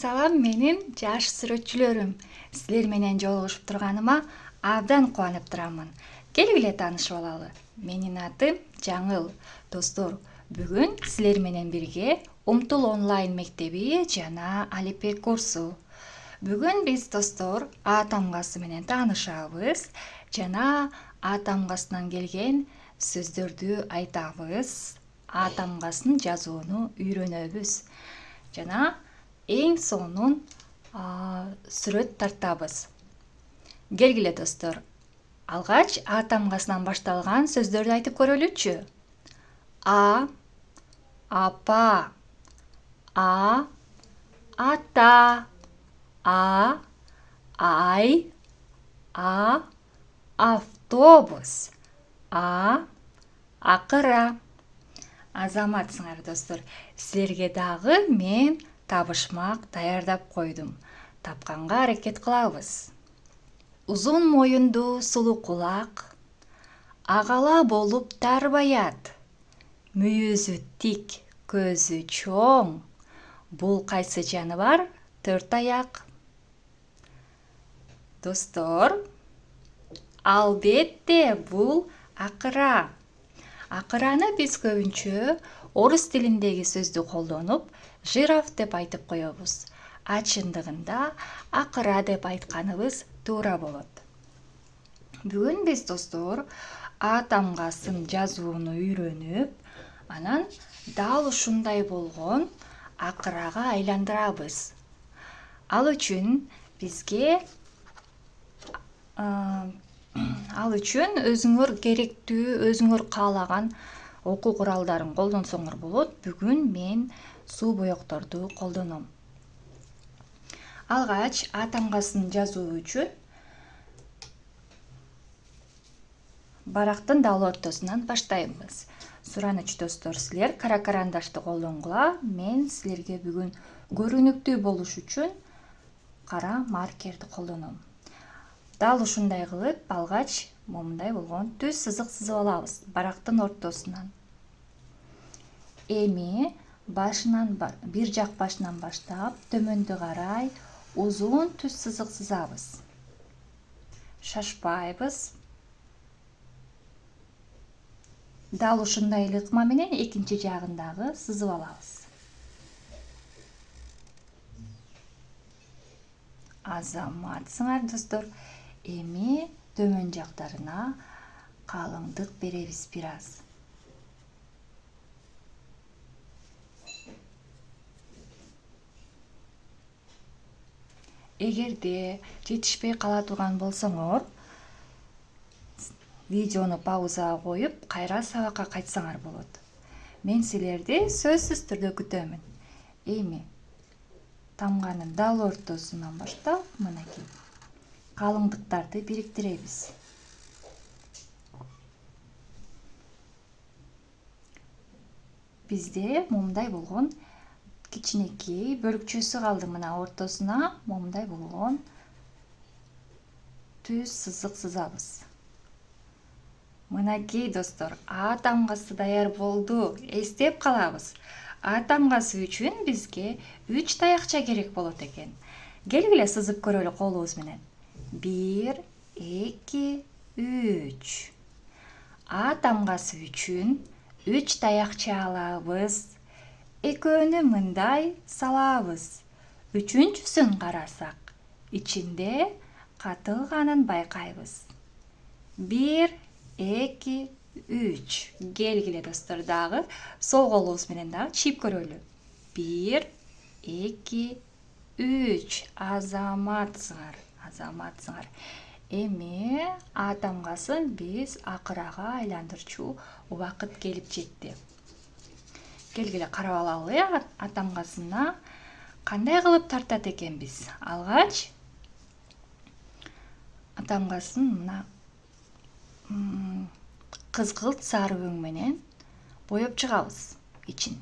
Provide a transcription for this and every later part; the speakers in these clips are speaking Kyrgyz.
салам менин жаш сүрөтчүлөрүм. Силер менен жолугушуп турганыма абдан кубанып турамын. Келгиле таанышып алалы. Менин атым Жаңыл. Достор, бүгүн силер менен бирге Умтул онлайн мектеби жана алипбек курсу. Бүгүн биз достор А тамгасы менен таанышабыз жана А тамгасынан келген сөздөрдү айтабыз. А тамгасын жазууну үйрөнөбүз. Жана эң сонун сүрөт тартабыз. Келгиле достор. Алгач А тамгасынан башталган сөздөрдү айтып көрөлүчү. А, апа. А, ата. А, ай. А, автобус. А, акыра. Азаматсыңар достор. Силерге дагы мен табышмак даярдап койдум. Тапканга аракет кылабыз. Узун моюнду сулуу кулак, агала болуп тарбаят. Мүйүзү тик, көзү чоң. Бул кайсы жаныбар? 4 аяк. Достор, албетте бул акыра. Акыраны биз көбүнчө орус тилиндеги сөздү колдонуп, жираф деп айтып коебуз. А чындыгында акыра деп айтканыбыз туура болот. Бүгүн биз достор А тамгасын жазууну үйрөнүп, анан дал ушундай болгон акырага айландырабыз. Ал үчүн өзүңөр керектүү, өзүңөр каалаган окуу куралдарын колдонсоңор болот. Бүгүн мен суу боекторду колдоном. Алгач А тамгасын жазуу үчүн барактын дал ортосунан баштайбыз. Сураныч достор, силер кара карандашты колдонгула. Мен силерге бүгүн көрүнүктүү болуш үчүн кара маркерди колдоном. Дал ушундай кылып, алгач момундай болгон түз сызык сызып алабыз барактын ортосунан. Эми бир жак башынан баштап төмөндү карай узун түз сызык сызабыз. Шашпайбыз. Дал ушундай ыкма менен экинчи жагын дагы сызып алабыз. Азаматсыңар достор. Эми төмөн жактарына калыңдык беребиз бир аз. Эгерде жетишпей кала турган болсоңор, видеону паузага коюп, кайра сабакка кайтсаңар болот. Мен силерди сөзсүз түрдө күтөмүн. Эми тамганын дал ортосунан баштап, мынакей калыңдыктарды бириктиребиз. Бизде момундай болгон кичинекей бөлүкчөсү калды. Мына ортосуна момундай болгон түз сызык сызабыз. Мынакей достор, А тамгасы даяр болду. Эстеп калабыз. А тамгасы үчүн бизге 3 таякча керек болот экен. Келгиле сызып көрөлү колубуз менен. 1, 2, 3. А тамгасы үчүн 3 таякча алабыз. Экөөнү мындай салабыз. Үчүнчүсүн карасак, ичинде катылганын байкайбыз. 1, 2, 3. Келгиле достор, дагы сол колубуз менен дагы чийип көрөлү. 1, 2, 3. Азаматсыңар. Эми А тамгасын биз акырага айландырчу убакыт келип жетти. Келгиле карап алалы, А тамгасына кандай кылып тартат экенбиз. Алгач А тамгасын мына кызгылт сары өң менен боеп чыгабыз ичин.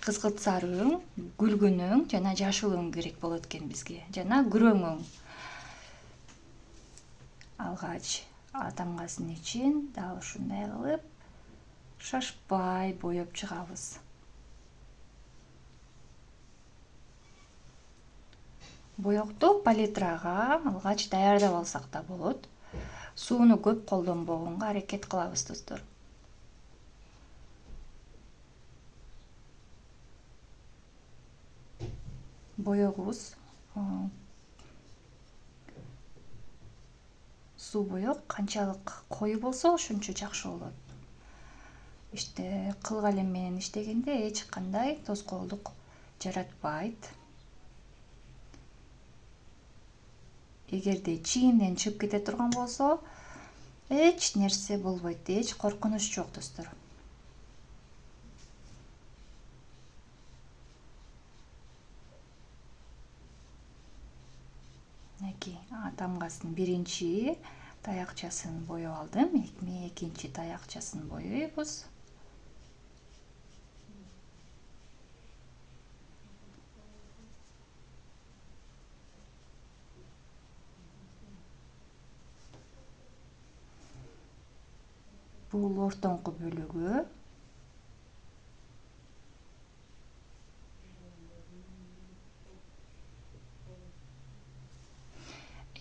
Кызгылт сары өң, күлгүн өң жана жашыл өң керек болот экен бизге. Жана күрөң өң. Алгач А тамгасын ичин дал ушундай кылып шашпай боеп чыгабыз. Боёкту палитрага алгач даярдап алсак да болот. Сууну көп колдонбогонго аракет кылабыз достор. Боёгубуз суу боёк канчалык кою болсо ошончо жакшы болот. Кыл калем менен иштегенде эч кандай тоскоолдук жаратпайт. Эгерде чийимден чыгып кете турган болсо, эч нерсе болбойт, эч коркунуч жок достор. Тамгасын биринчи таякчасын боеп алдым. Экинчи таякчасын боёйбуз. Бул ортоңку бөлүгү.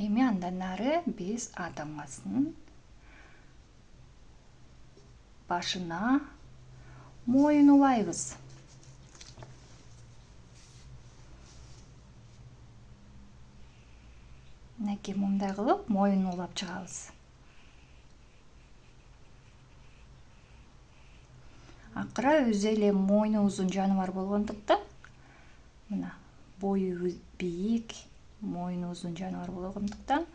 Эми андан нары биз тамгасын башына моюн улайбыз. Мындай кылып моюн улап чыгабыз. Акыра өзү эле мойну узун жаныбар болгондуктан, мына бою бийик, мойну узун жаныбар болгондуктан,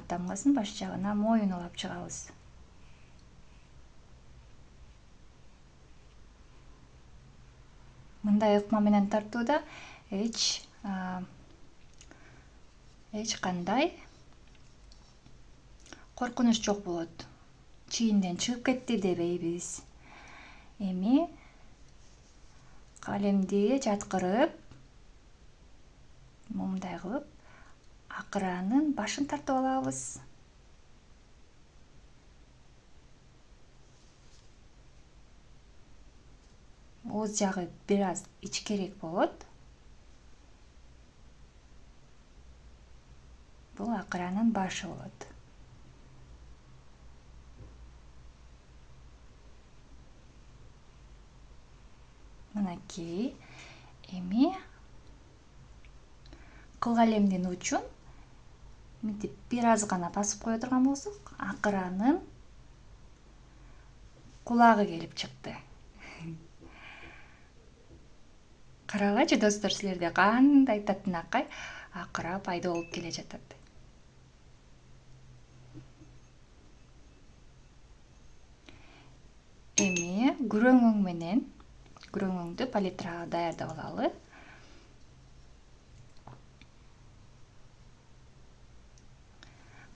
тамгасын баш жагына моюн улап чыгабыз. Мындай ыкма менен тартууда эч кандай коркунуч жок болот. Чийимден чыгып кетти дебейбиз. Эми калемди жаткырып, мындай кылып акыранын башын тартып алабыз. Ооз жагы бир аз ичкерээк болот. Бул акыранын башы болот. Мынакей. Эми кыл калемдин учун мынтип бир аз гана басып кое турган болсок, акыранын кулагы келип чыкты. Карагачы достор, силерде кандай татынакай акыра пайда болуп келе жатат. Эми күрөңүңдү палитрага даярдап алалы.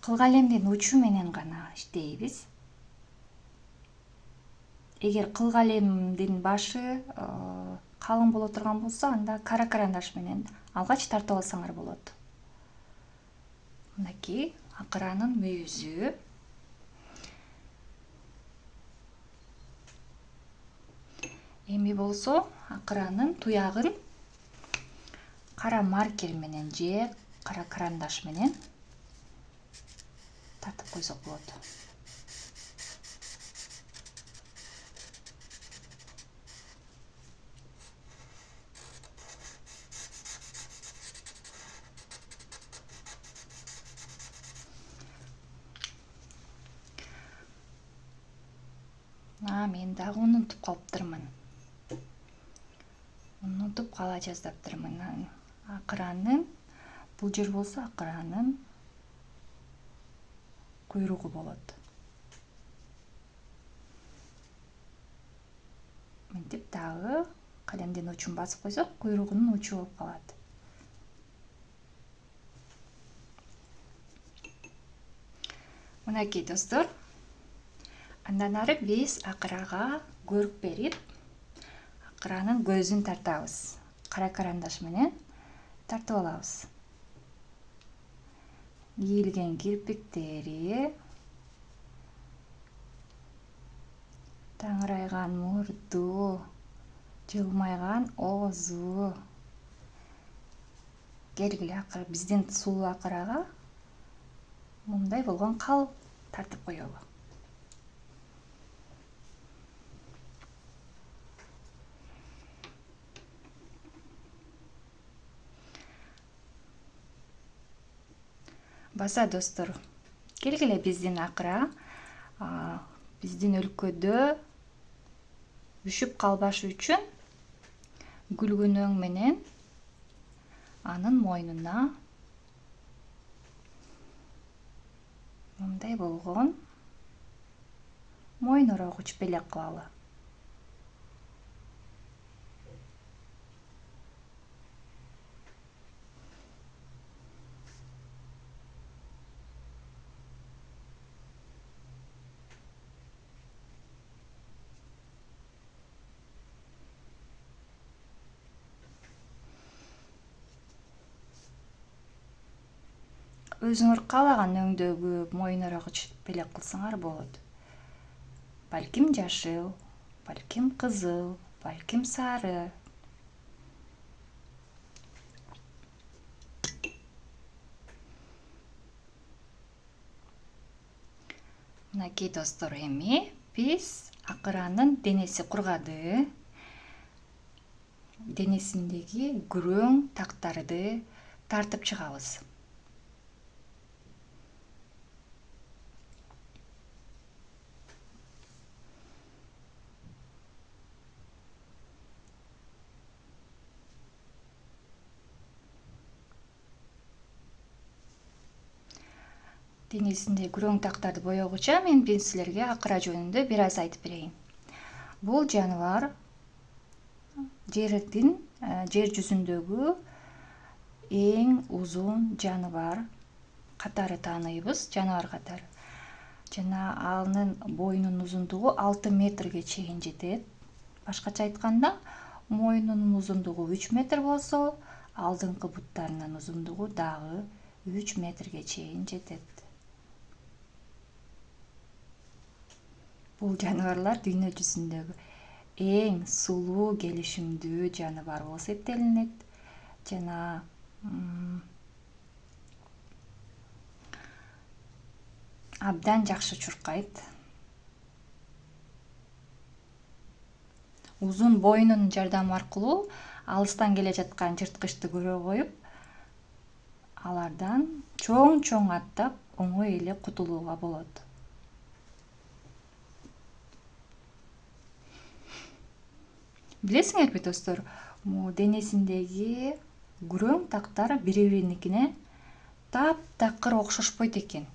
Кыл калемдин учу менен гана иштейбиз. Эгер кыл калемдин башы калың боло турган болсо, анда кара карандаш менен алгач тартып алсаңар болот. Мынакей акыранын мүйүзү. Эми болсо акыранын туягын кара маркер менен же кара карандаш менен тартып койсок болот. Мен дагы унутуп калыптырмын. Унутуп кала жаздаптырмын. Акыранын, бул жер болсо акыранын куйругу болот. Мынтип дагы калемдин учун басып койсок, куйругунун учу болуп калат. Мынакей достор. Андан ары биз акырага көрүк берип, акыранын көзүн тартабыз. Кара карандаш менен тартып алабыз. Ийилген кирпиктери, таңырайган мурду, жылмайган оозу, Келгиле акыры биздин сулуу акырага мындай болгон кал тартып коелу. Баса достор, келгиле биздин акыра биздин өлкөдө үшүп калбашы үчүн гүлгүнөң менен анын мойнуна мындай болгон мойын орогуч белек кылалы. Өзүңөр каалаган өңдөгү моюн орогуч белек кылсаңар болот. Балким жашыл, балким кызыл, балким сары. Мынакей достор, эми биз акыранын денеси кургады. Денесиндеги күрөң тактарды тартып чыгабыз. Денесинде күрөң тактарды боегуча мен силерге акыра жөнүндө бир аз айтып берейин. Бул жаныбар жер жүзүндөгү эң узун жаныбар катары тааныйбыз, жаныбар катары. Жана анын боюнун узундугу 6 метрге чейин жетет. Башкача айтканда, мойнунун узундугу 3 метр болсо, алдыңкы буттарынын узундугу дагы 3 метрге чейин жетет. Бул жаныбарлар дүйнө жүзүндөгү эң сулуу, келишимдүү жаныбар болуп эсептелинет. Жана абдан жакшы чуркайт. Узун боюнунун жардамы аркылуу алыстан келе жаткан жырткычты көрө коюп, алардан чоң аттап оңой эле кутулууга болот. Билесиңерби достор, денесиндеги күрөң тактар бири-бириникине таптакыр окшошпойт экен.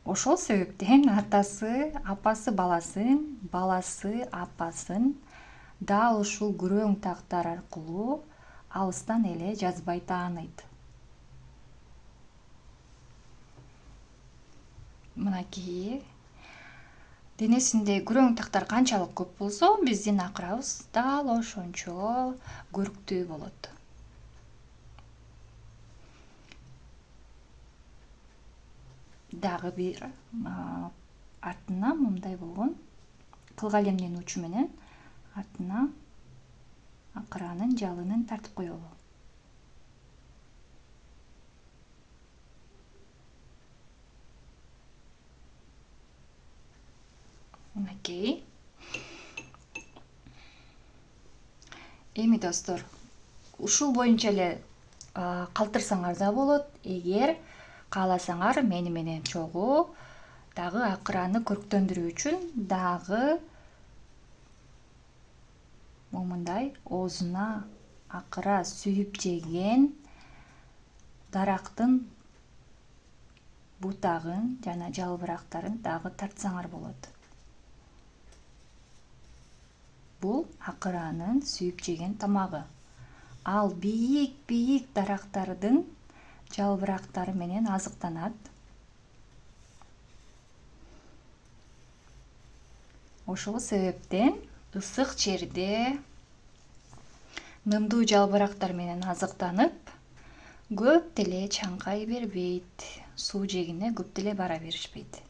Ошол себептен атасы апасы баласын, баласы апасын дал ушул күрөң тактар аркылуу алыстан эле жазбай тааныйт. Мынакей денесинде күрөң тактар канчалык көп болсо, биздин акырабыз дал ошончо көрктүү болот. Дагы бир артына мындай болгон кылгалемдин учу менен артына акыранын жалынын тартып коелу. Мынакей. Эми достор, ушул боюнча эле калтырсаңар да болот. Эгер кааласаңар, мени менен чогуу дагы акыраны көрктөндүрүү үчүн дагы момундай оозуна акыра сүйүп жеген дарактын бутагын жана жалбырактарын дагы тартсаңар болот. Бул акыранын сүйүп жеген тамагы. Ал бийик дарактардын жалбырактары менен азыктанат. Ошол себептен ысык жерде нымдуу жалбырактар менен азыктанып, көп деле чаңкай бербейт. Суу жегине көп деле бара беришпейт.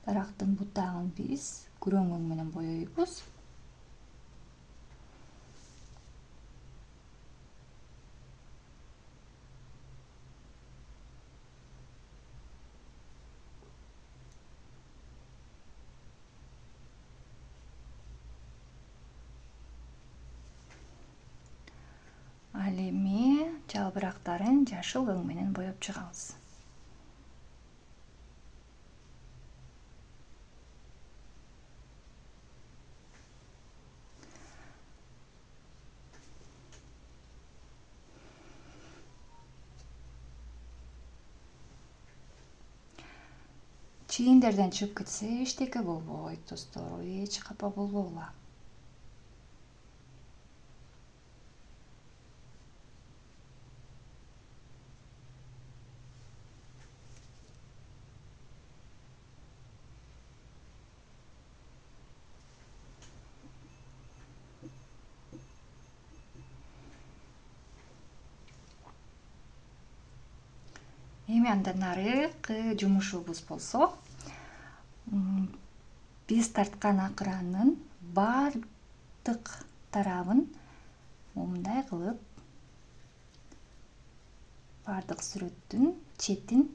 Дарактын бутагын биз күрөң өң менен боёйбуз. Ал эми жалбырактарын жашыл өң менен боеп чыгабыз. Чийиндерден чыгып кетсе эчтеке болбойт достор, эч капа болбогула. Эми андан нарыгы жумушубуз болсо, биз тарткан акыранын бардык тарабын мындай кылып бардык сүрөттүн четин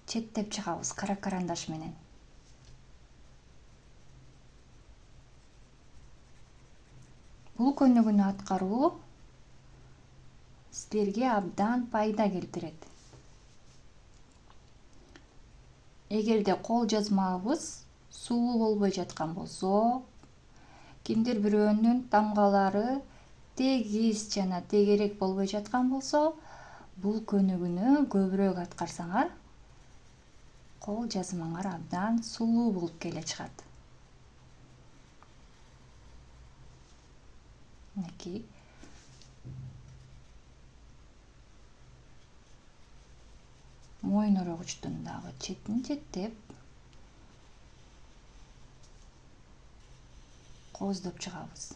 четтеп чыгабыз кара карандаш менен. Бул көнүгүүнү аткаруу силерге абдан пайда келтирет. Эгерде кол жазмабыз сулуу болбой жаткан болсо, кимдир бирөөнүн тамгалары тегиз жана тегерек болбой жаткан болсо, бул көнүгүүнү көбүрөөк аткарсаңар, кол жазмаңар абдан сулуу болуп келе чыгат. Мынакей. Мойын орогучтун дагы четин четтеп кооздоп чыгабыз.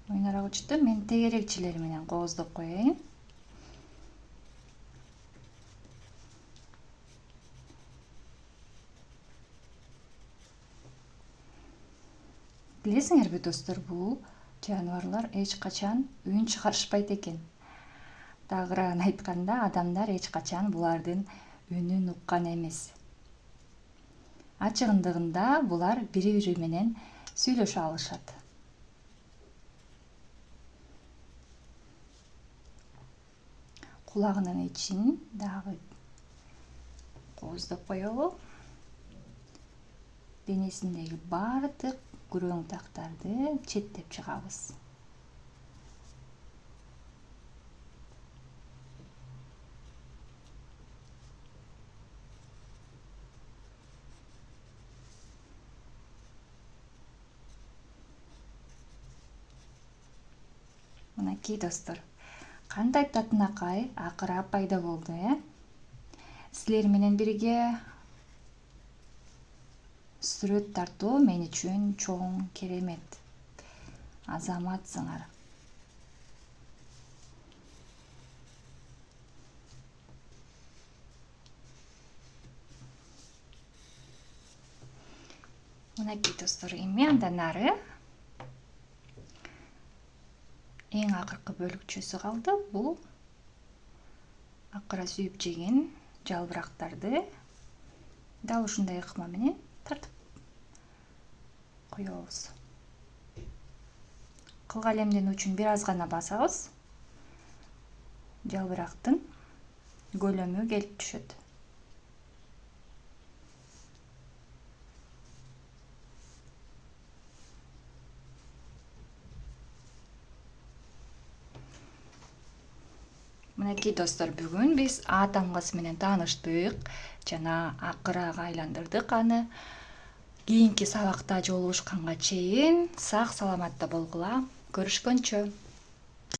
Мойын орогучту мен тегерекчилери менен кооздоп коеюн. Билесиңерби достор, бул жаныбарлар эч качан үн чыгарышпайт экен. Тагыраак айтканда, адамдар эч качан булардын үнүн уккан эмес. Ачыгындыгында булар бири-бири менен сүйлөшө алышат. Кулагынын ичин дагы кооздоп коелу. Денесиндеги бардык күрөң тактарды четтеп чыгабыз. Мынакей достор, кандай татынакай акыра пайда болду, Силер менен бирге сүрөт тартуу мен үчүн чоң керемет. Азаматсыңар. Мынакей достор, эми андан ары эң акыркы бөлүкчөсү калды. Бул акыра сүйүп жеген жалбырактарды дал ушундай ыкма менен тартып коебуз. Кылгалемдин учун бир аз гана басабыз. Жалбырактын көлөмү келип түшөт. Мынакей достор, бүгүн биз А тамгасы менен тааныштык жана акырага айландырдык аны. Кийинки сабакта жолугушканга чейин сак саламатта болгула. Көрүшкөнчө.